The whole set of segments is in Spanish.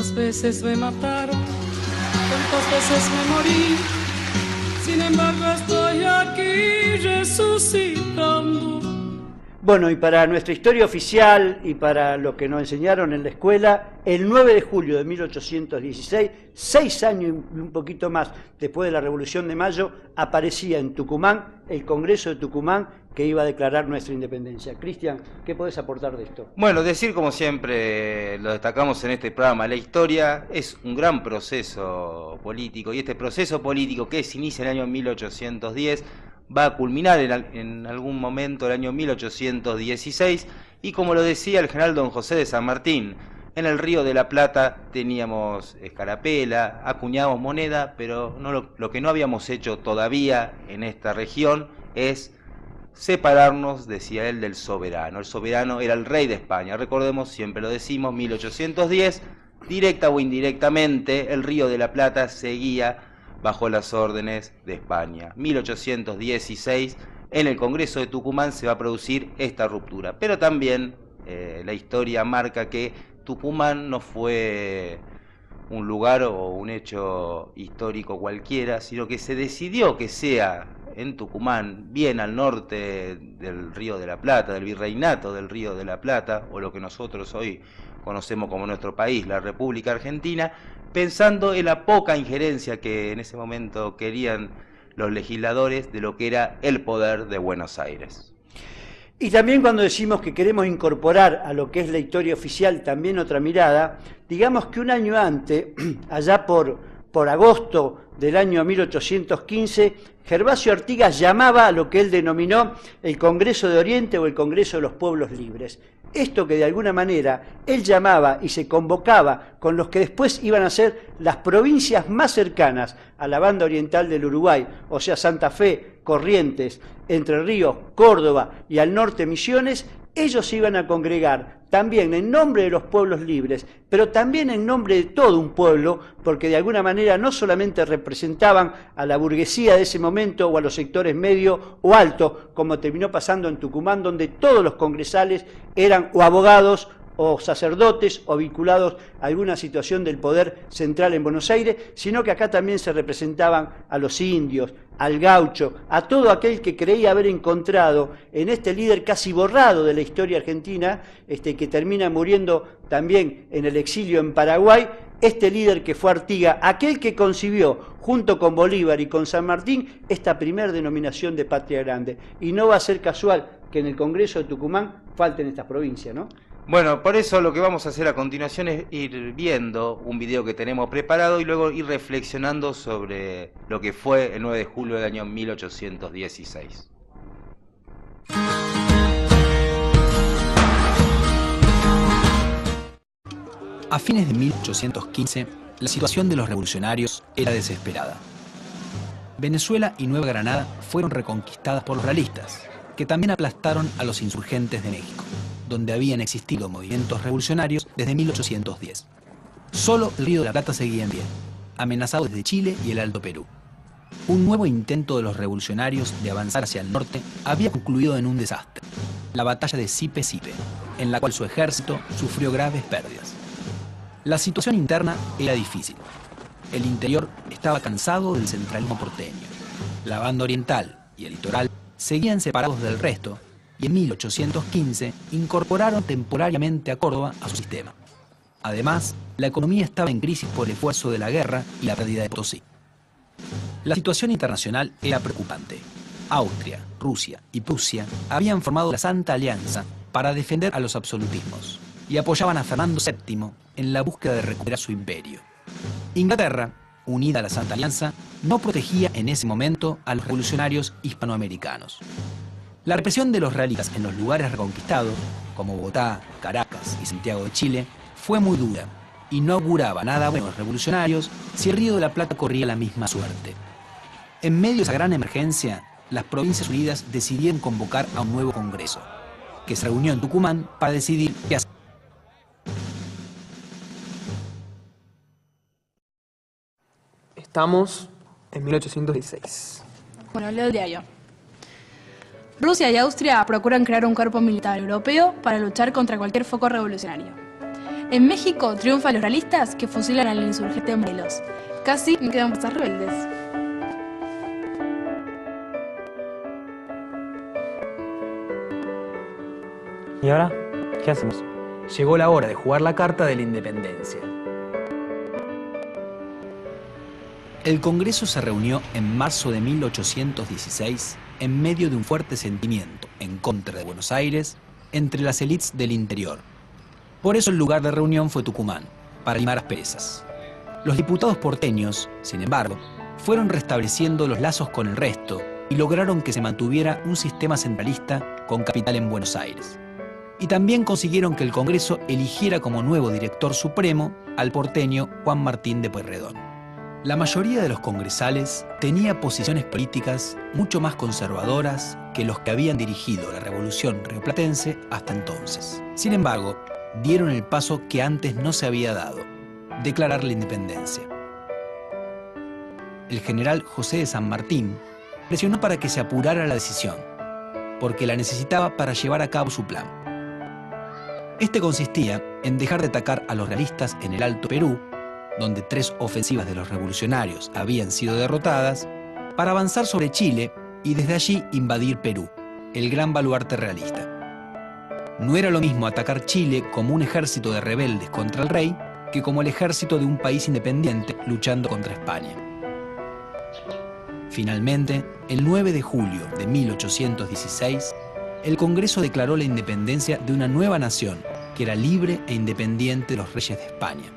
Tantas veces me mataron, tantas veces me morí, sin embargo estoy aquí resucitando. Bueno, y para nuestra historia oficial y para lo que nos enseñaron en la escuela, el 9 de julio de 1816, 6 años y un poquito más después de la Revolución de Mayo, aparecía en Tucumán el Congreso de Tucumán que iba a declarar nuestra independencia. Cristian, ¿qué podés aportar de esto? Bueno, decir como siempre lo destacamos en este programa, la historia es un gran proceso político y este proceso político que se inicia en el año 1810 va a culminar en algún momento el año 1816 y como lo decía el general don José de San Martín, en el Río de la Plata teníamos escarapela, acuñábamos moneda, pero lo que no habíamos hecho todavía en esta región es separarnos, decía él, del soberano. El soberano era el rey de España. Recordemos, siempre lo decimos, 1810, directa o indirectamente, el Río de la Plata seguía bajo las órdenes de España. 1816, en el Congreso de Tucumán se va a producir esta ruptura. Pero también la historia marca que Tucumán no fue un lugar o un hecho histórico cualquiera, sino que se decidió que sea en Tucumán, bien al norte del Río de la Plata, del virreinato del Río de la Plata, o lo que nosotros hoy conocemos como nuestro país, la República Argentina, pensando en la poca injerencia que en ese momento querían los legisladores de lo que era el poder de Buenos Aires. Y también cuando decimos que queremos incorporar a lo que es la historia oficial también otra mirada, digamos que un año antes, allá por agosto del año 1815, Gervasio Artigas llamaba a lo que él denominó el Congreso de Oriente o el Congreso de los Pueblos Libres. Esto que de alguna manera él llamaba y se convocaba con los que después iban a ser las provincias más cercanas a la banda oriental del Uruguay, o sea, Santa Fe, Corrientes, Entre Ríos, Córdoba y al norte Misiones, ellos se iban a congregar también en nombre de los pueblos libres, pero también en nombre de todo un pueblo, porque de alguna manera no solamente representaban a la burguesía de ese momento o a los sectores medio o alto, como terminó pasando en Tucumán, donde todos los congresales eran o abogados o sacerdotes o vinculados a alguna situación del poder central en Buenos Aires, sino que acá también se representaban a los indios, al gaucho, a todo aquel que creía haber encontrado en este líder casi borrado de la historia argentina, que termina muriendo también en el exilio en Paraguay, este líder que fue Artigas, aquel que concibió, junto con Bolívar y con San Martín, esta primer denominación de patria grande. Y no va a ser casual que en el Congreso de Tucumán falten estas provincias, ¿no? Bueno, por eso lo que vamos a hacer a continuación es ir viendo un video que tenemos preparado y luego ir reflexionando sobre lo que fue el 9 de julio del año 1816. A fines de 1815, la situación de los revolucionarios era desesperada. Venezuela y Nueva Granada fueron reconquistadas por los realistas, que también aplastaron a los insurgentes de México, donde habían existido movimientos revolucionarios desde 1810. Solo el Río de la Plata seguía en pie, amenazado desde Chile y el Alto Perú. Un nuevo intento de los revolucionarios de avanzar hacia el norte había concluido en un desastre, la batalla de Sipe-Sipe, en la cual su ejército sufrió graves pérdidas. La situación interna era difícil. El interior estaba cansado del centralismo porteño. La banda oriental y el litoral seguían separados del resto, y en 1815 incorporaron temporariamente a Córdoba a su sistema. Además, la economía estaba en crisis por el esfuerzo de la guerra y la pérdida de Potosí. La situación internacional era preocupante. Austria, Rusia y Prusia habían formado la Santa Alianza para defender a los absolutismos y apoyaban a Fernando VII en la búsqueda de recuperar su imperio. Inglaterra, unida a la Santa Alianza, no protegía en ese momento a los revolucionarios hispanoamericanos. La represión de los realistas en los lugares reconquistados, como Bogotá, Caracas y Santiago de Chile, fue muy dura y no auguraba nada bueno a los revolucionarios si el Río de la Plata corría la misma suerte. En medio de esa gran emergencia, las Provincias Unidas decidieron convocar a un nuevo congreso, que se reunió en Tucumán para decidir qué hacer. Estamos en 1816. Bueno, leo el diario. Rusia y Austria procuran crear un cuerpo militar europeo para luchar contra cualquier foco revolucionario. En México triunfan los realistas que fusilan al insurgente Morelos. Casi me quedan fuerzas rebeldes. ¿Y ahora? ¿Qué hacemos? Llegó la hora de jugar la carta de la independencia. El Congreso se reunió en marzo de 1816 en medio de un fuerte sentimiento en contra de Buenos Aires entre las élites del interior. Por eso el lugar de reunión fue Tucumán, para limar asperezas. Los diputados porteños, sin embargo, fueron restableciendo los lazos con el resto y lograron que se mantuviera un sistema centralista con capital en Buenos Aires. Y también consiguieron que el Congreso eligiera como nuevo director supremo al porteño Juan Martín de Pueyrredón. La mayoría de los congresales tenía posiciones políticas mucho más conservadoras que los que habían dirigido la Revolución rioplatense hasta entonces. Sin embargo, dieron el paso que antes no se había dado: declarar la independencia. El general José de San Martín presionó para que se apurara la decisión, porque la necesitaba para llevar a cabo su plan. Este consistía en dejar de atacar a los realistas en el Alto Perú, donde 3 ofensivas de los revolucionarios habían sido derrotadas, para avanzar sobre Chile y desde allí invadir Perú, el gran baluarte realista. No era lo mismo atacar Chile como un ejército de rebeldes contra el rey que como el ejército de un país independiente luchando contra España. Finalmente, el 9 de julio de 1816, el Congreso declaró la independencia de una nueva nación que era libre e independiente de los reyes de España.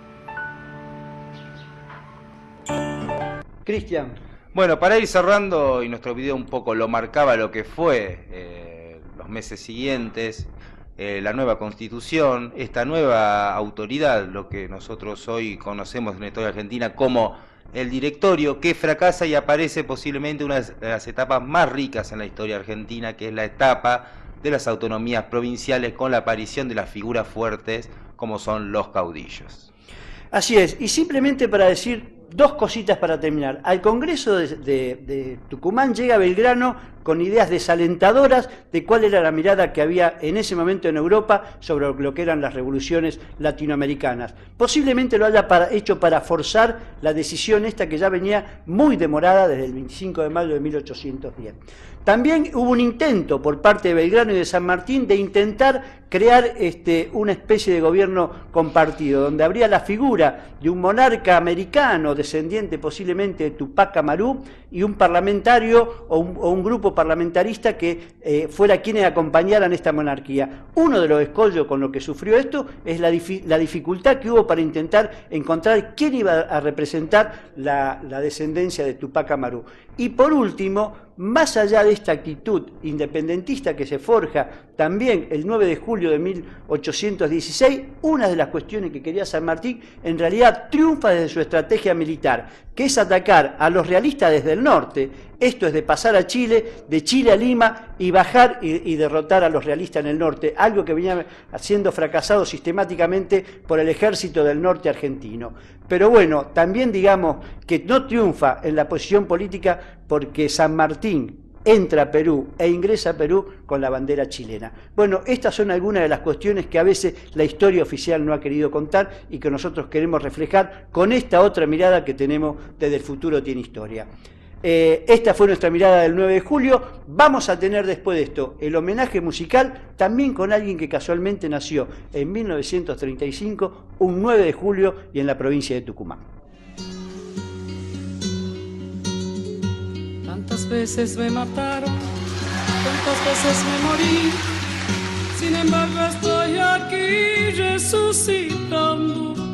Cristian. Bueno, para ir cerrando, y nuestro video un poco lo marcaba lo que fue los meses siguientes, la nueva Constitución, esta nueva autoridad, lo que nosotros hoy conocemos en la historia argentina como el directorio, que fracasa y aparece posiblemente una de las etapas más ricas en la historia argentina, que es la etapa de las autonomías provinciales, con la aparición de las figuras fuertes como son los caudillos. Así es, y simplemente para decir 2 cositas para terminar. Al Congreso de Tucumán llega Belgrano con ideas desalentadoras de cuál era la mirada que había en ese momento en Europa sobre lo que eran las revoluciones latinoamericanas. Posiblemente lo haya hecho para forzar la decisión esta que ya venía muy demorada desde el 25 de mayo de 1810. También hubo un intento por parte de Belgrano y de San Martín de intentar crear una especie de gobierno compartido, donde habría la figura de un monarca americano, descendiente posiblemente de Tupac Amaru, y un parlamentario o un grupo parlamentarista que fuera quienes acompañaran esta monarquía. Uno de los escollos con lo que sufrió esto es la dificultad que hubo para intentar encontrar quién iba a representar la descendencia de Tupac Amaru. Y por último, más allá de esta actitud independentista que se forja también el 9 de julio de 1816, una de las cuestiones que quería San Martín en realidad triunfa desde su estrategia militar, que es atacar a los realistas desde el norte, esto es de pasar a Chile, de Chile a Lima y bajar y derrotar a los realistas en el norte, algo que venía siendo fracasado sistemáticamente por el ejército del norte argentino. Pero bueno, también digamos que no triunfa en la posición política porque San Martín entra a Perú e ingresa a Perú con la bandera chilena. Bueno, estas son algunas de las cuestiones que a veces la historia oficial no ha querido contar y que nosotros queremos reflejar con esta otra mirada que tenemos desde El Futuro Tiene Historia. Esta fue nuestra mirada del 9 de julio. Vamos a tener después de esto el homenaje musical también con alguien que casualmente nació en 1935, un 9 de julio y en la provincia de Tucumán. Tantas veces me mataron, tantas veces me morí, sin embargo estoy aquí resucitando.